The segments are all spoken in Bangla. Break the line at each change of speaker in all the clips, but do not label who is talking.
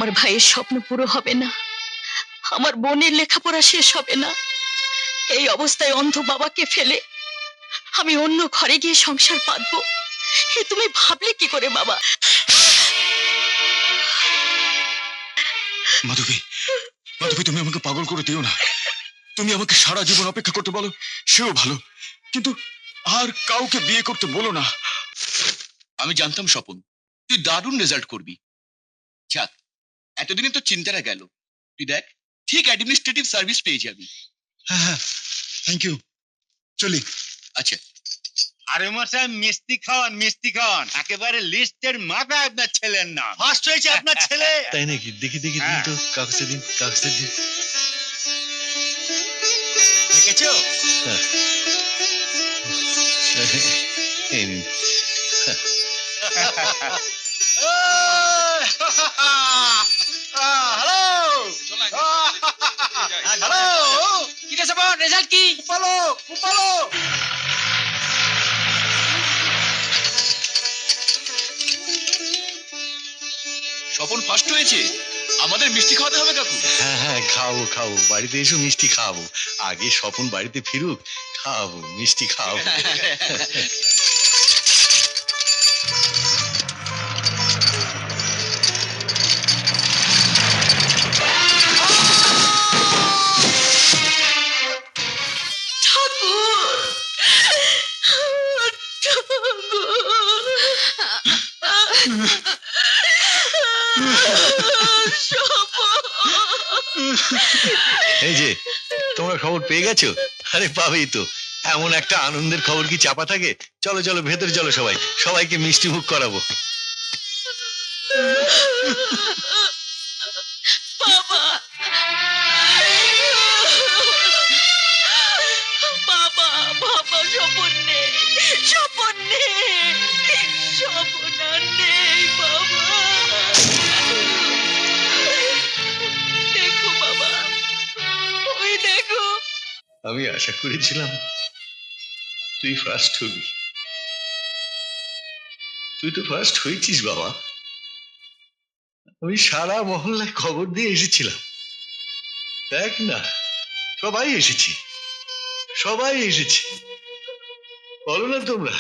আমার ভাইয়ের স্বপ্ন পুরো হবে না, আমার বোনের লেখাপড়া শেষ হবে না। এই অবস্থায় অন্ধ বাবাকে ফেলে আমি অন্য ঘরে গিয়ে সংসার পাতবো, এ তুমি ভাবলে কি করে বাবা?
মাধবী, মাধবী, তুমি আমাকে পাগল করে দিও না। তুমি আমাকে সারা জীবন অপেক্ষা করতে বলো, সেও ভালো, কিন্তু আর কাউকে বিয়ে করতে বলো না।
আমি জানতাম স্বপন তুই দারুণ রেজাল্ট করবি। যাক, এতদিনে তো চিন্তাটা গেল। তুই দেখ, ঠিক অ্যাডমিনিস্ট্রেটিভ সার্ভিস পেয়ে যাবি।
হ্যাঁ হ্যাঁ, থ্যাংক ইউ, চলি।
আচ্ছা,
আরে মশাই, মিষ্টি খাওয়ান, মিষ্টি খাওয়ান। একেবারে লিস্টের মাথায় আপনার ছেলের নাম। ফার্স্ট হয়েছে আপনার ছেলে।
তাই নাকি? দেখি দেখি দিন তো, কাগজে দিন, কাগজে দিন।
দেখেছো?
এই নিন।
হ্যালো হ্যালো,
কি রে স্বপন, রেজাল্ট কি?
কুপালো কুপালো।
স্বপন ফার্স্ট হয়েছে, আমাদের মিষ্টি খাওয়াতে হবে কাকু।
হ্যাঁ হ্যাঁ, খাওয়াবো খাওয়াবো, বাড়িতে এসো মিষ্টি খাওয়াবো। আগে স্বপন বাড়িতে ফিরুক, খাওয়াবো মিষ্টি খাওয়াবো। এই যে, তোমরা খবর পেয়ে গেছো? আরে পাবেই তো, এমন একটা আনন্দের খবর কি চাপা থাকে? চলো চলো ভেতরে চলো, সবাই সবাইকে মিষ্টি মুখ করাবো।
বাবা, বাবা, বাবা, স্বপন নেই, স্বপন নেই, স্বপন আর নেই বাবা। দেখো বাবা, ওই দেখো।
আমি আশা করেছিলাম তুই ফার্স্ট হবি। তুই তো ফার্স্ট হয়েছিস বাবা। আমি সারা মহল্লায় খবর দিয়ে এসেছিলাম। দেখ না, সবাই এসেছি, সবাই এসেছি। বলো না তোমরা,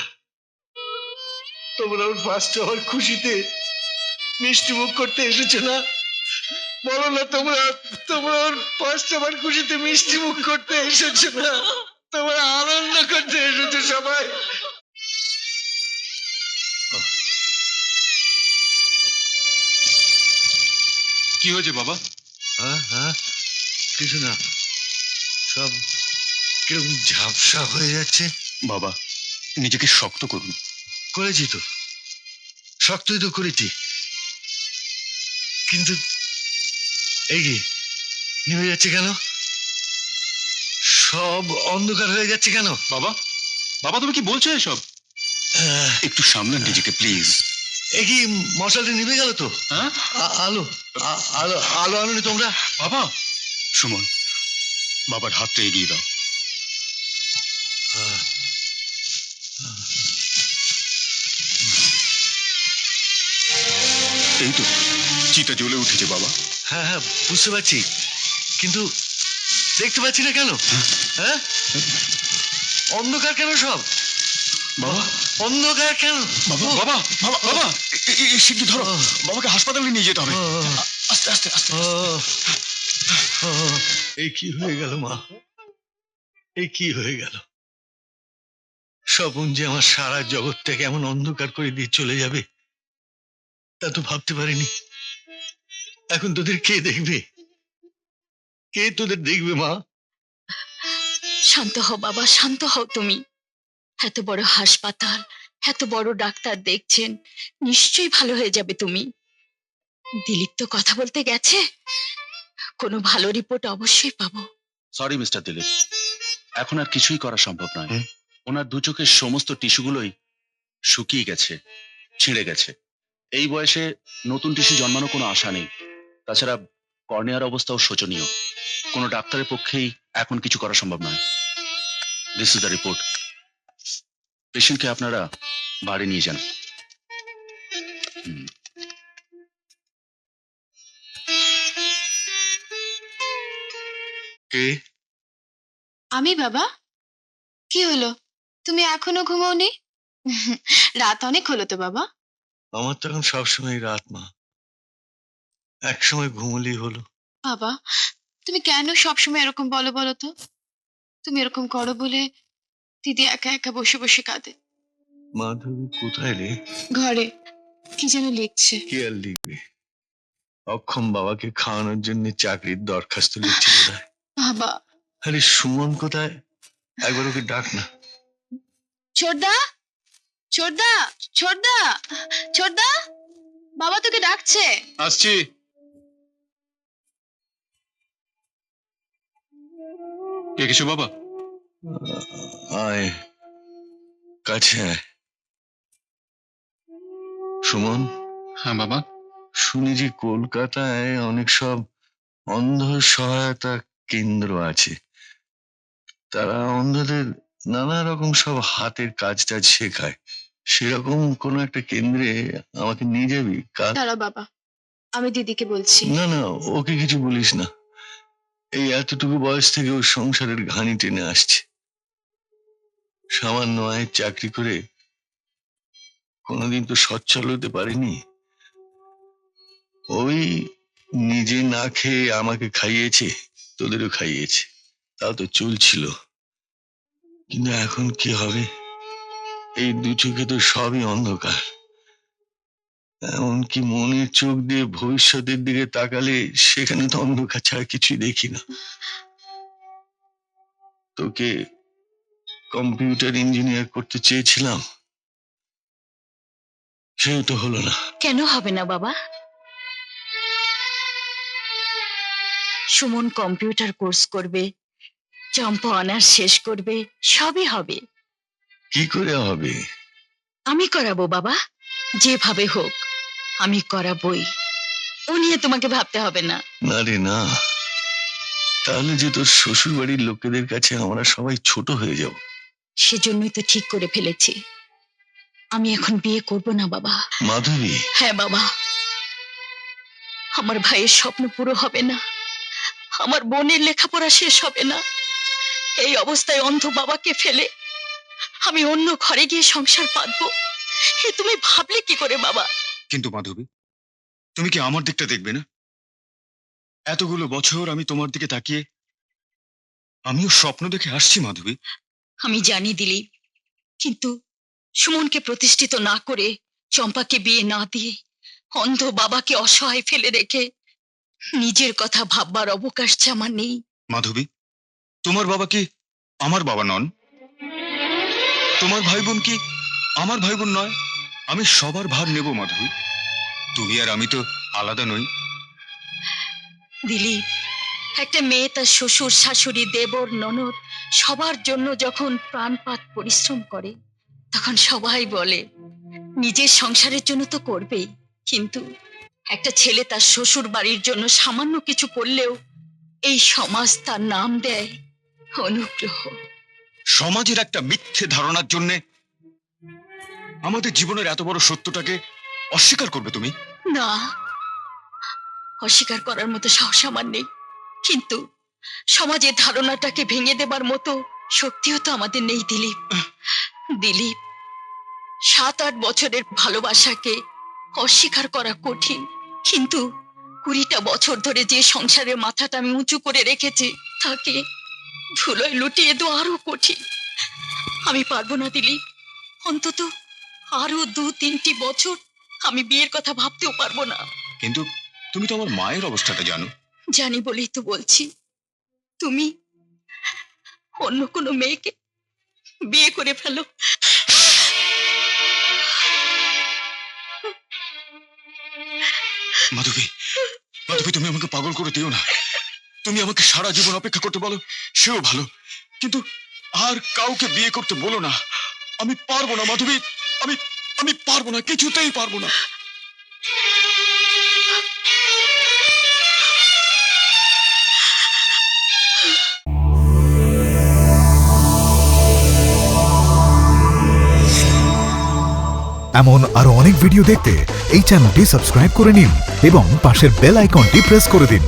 তোমরা ওর ফার্স্ট হওয়ার খুশিতে মিষ্টি মুখ করতে এসেছো না? বলো না তোমরা, তোমরা ওর ফার্স্ট হওয়ার খুশিতে মিষ্টি মুখ করতে এসেছো না? তোমরা আনন্দ করতে এসেছো সবাই।
কি হয়েছে বাবা?
হ্যাঁ হ্যাঁ, কিছু না, সব কিরকম ঝাপসা হয়ে যাচ্ছে।
বাবা, নিজেকে শক্ত করুন।
করেছি তো, শক্তই তো করেছি, কিন্তু এই কি নেমে যাচ্ছে কেন? সব অন্ধকার হয়ে যাচ্ছে কেন?
বাবা, বাবা, তুমি কি বলছো এসব? একটু সামলান নিজেকে প্লিজ।
এই কি মশালটা নিভে গেল তো?
হ্যাঁ,
আলো আলো আলো আনোনি তোমরা?
বাবা, সুমন, বাবার হাতটা এগিয়ে দাও। এই তো চিতা জ্বলে উঠেছে বাবা।
হ্যাঁ হ্যাঁ, বুঝতে পারছি, কিন্তু দেখতে পাচ্ছি না কেন? হ্যাঁ, অন্ধকার কেন সব?
বাবা,
অন্ধকার কেন?
বাবা, বাবা, বাবা, বাবা, শিগগির ধরো, বাবাকে হাসপাতালে নিয়ে যেতে হবে। আস্তে আস্তে আস্তে।
এই কি হয়ে গেল মা, এই কি হয়ে গেল? স্বপন যে আমার সারা জগৎটাকে এমন অন্ধকার করে দিয়ে চলে যাবে, তা তো ভাবতে পারিনি। এখন তোদের কে দেখবে? কে তোদের দেখবে মা?
শান্ত হও বাবা, শান্ত হও তুমি। এত বড় হাসপাতাল, এত বড় ডাক্তার দেখছেন, নিশ্চয়ই ভালো হয়ে যাবে তুমি। দিলীপ তো কথা বলতে গেছে, কোনো ভালো রিপোর্ট অবশ্যই পাবো।
সরি মিস্টার দিলীপ, এখন আর কিছুই করা সম্ভব নয়। ওনার দু চোখের সমস্ত টিস্যুগুলোই শুকিয়ে গেছে, ছিঁড়ে গেছে। এই বয়সে নতুন টিস্যু জন্মানো কোনো আশা নেই। তাছাড়া কর্নিয়ার অবস্থাও শোচনীয়। কোনো ডাক্তারের পক্ষেই এখন কিছু করা সম্ভব নয়। This is the report. পেশেন্টকে আপনারা বাড়ি নিয়ে যান।
কে?
আমি বাবা। কি হলো, তুমি এখনো ঘুমোওনি? রাত অনেক হলো তো বাবা।
আমার তো এখন সবসময় রাত মা, একসময় ঘুমলি হলো।
বাবা, তুমি কেন সবসময় এরকম বলো বলো তো? তুমি এরকম করো বলে দিদি একা একা বসে বসে কাঁদে।
মাধবী কোথায় রে?
ঘরে কি যেন লিখছে।
কি আর লিখবে, অক্ষম বাবাকে খাওয়ানোর জন্য চাকরির দরখাস্ত লিখছে বোধহয়।
বাবা।
আরে সুমন কোথায়? একবার ওকে ডাক না।
ছোটদা, ছোটদা, ছোটদা, ছোটদা, বাবা তোকে ডাকছে।
আসছি। কে কিছু বাবা?
আয় কাছে আয়। সুমন।
হ্যাঁ বাবা।
শুনি যে কলকাতায় অনেক সব অন্ধ সহায়তা কেন্দ্র আছে, তারা অন্ধদের নানা রকম সব হাতের কাজ টাজ শেখায়। সেরকম কোন একটা কেন্দ্রে আমাকে নিয়ে যাবি কাল?
দাঁড়াও বাবা, আমি দিদিকে বলছি।
না না, ওকে কিছু বলিস না। এই এতটুকু বয়স থেকে ও সংসারের ঘানি টেনে আসছে। সামান্য আয়ের চাকরি করে কোনোদিন তো সচ্ছল হতে পারেনি। ওই নিজে না খেয়ে আমাকে খাইয়েছে, তোদেরও খাইয়েছে, তাও তো চলছিল। কিন্তু এখন কি হবে? এই দু চোখে তো সবই অন্ধকার। এমনকি মনের চোখ দিয়ে ভবিষ্যতের দিকে তাকালে সেখানে তো অন্ধকার ছাড়া কিছুই দেখি না। তোকে কম্পিউটার ইঞ্জিনিয়ার করতে চেয়েছিলাম, সেও তো হলো না।
কেন হবে না বাবা? সুমন কম্পিউটার কোর্স করবে, চম্পা অনার্স শেষ করবে, সবই হবে।
কি করে হবে?
আমি করাবো বাবা, যেভাবে হোক আমি করাবোই। ও নিয়ে তোমাকে ভাবতে হবে না।
না রে না, তাহলে যে তোর শ্বশুর বাড়ির লোকেদের কাছে আমরা সবাই ছোট হয়ে যাব।
সেজন্যই তো ঠিক করে ফেলেছি, আমি এখন বিয়ে করব না বাবা।
মাধবী।
হ্যাঁ বাবা, আমার ভাইয়ের স্বপ্ন পুরো হবে না, আমার বোনের লেখাপড়া শেষ হবে না। এই অবস্থায় অন্ধ বাবাকে ফেলে আমি অন্য ঘরে গিয়ে সংসার পাতবো, এ তুমি ভাবলে কি করে বাবা?
কিন্তু মাধবী, তুমি কি আমার দিকটা দেখবে না? এতগুলো বছর আমি তোমার দিকে তাকিয়ে আমিও স্বপ্ন দেখে আসছি মাধবী।
আমি জানি দিলীপ, কিন্তু সুমনকে প্রতিষ্ঠিত না করে, চম্পাকে বিয়ে না দিয়ে, অন্ধ বাবাকে অসহায় ফেলে রেখে নিজের কথা ভাববার অবকাশ যে আমার নেই।
মাধবী, তোমার বাবা কি আমার বাবা নন? তোমার ভাই বোন কি আমার ভাই বোন নয়? আমি সবার ভার নেব মাধবী, তুমি আর আমি তো আলাদা নই।
দিলীপ, একটা মেয়ে তার শ্বশুর শাশুড়ি দেবর ননদ সবার জন্য যখন প্রাণপাত পরিশ্রম করে, তখন সবাই বলে নিজের সংসারের জন্য তো করবেই, কিন্তু একটা ছেলে তার শ্বশুর বাড়ির জন্য সামান্য কিছু করলেও এই সমাজ তার নাম দেয় অনুগ্রহ।
সমাজের একটা মিথ্যে ধারণার জন্য আমাদের জীবনের এত বড় সত্যটাকে অস্বীকার করবে তুমি?
না, অস্বীকার করার মতো সাহস আমার নেই, কিন্তু সমাজের ধারণাটাকে ভেঙে দেবার মতো শক্তিও তো আমাদের নেই দিলীপ। দিলীপ, 7-8 বছরের ভালোবাসাকে অস্বীকার করা কঠিন, কিন্তু 20টা বছর ধরে যে সংসারের মাথাটা আমি উঁচু করে রেখেছি তাকে ধুলোয় লুটিয়ে দেওয়া আরো কঠিন। আমি পারবো না দিলীপ, অন্তত আরো 2-3টি বছর আমি বিয়ের কথা ভাবতেও পারবো না।
কিন্তু তুমি তো আমার মায়ের অবস্থাটা জানো।
জানি বলেই তো বলছি, তুমি অন্য কোনো মেয়েকে বিয়ে করে ফেলো।
মাধবী, মাধবী, তুমি আমাকে পাগল করে দিও না। তুমি আমাকে সারা জীবন অপেক্ষা করতে বলো, সেও ভালো, কিন্তু আর কাউকে বিয়ে করতে বলো না। আমি পারবো না মাধবী, আমি আমি পারবো না, কিছুতেই পারবো না।
এমন আরো অনেক ভিডিও দেখতে এই চ্যানেলটি সাবস্ক্রাইব করে নিন এবং পাশের বেল আইকনটি প্রেস করে দিন।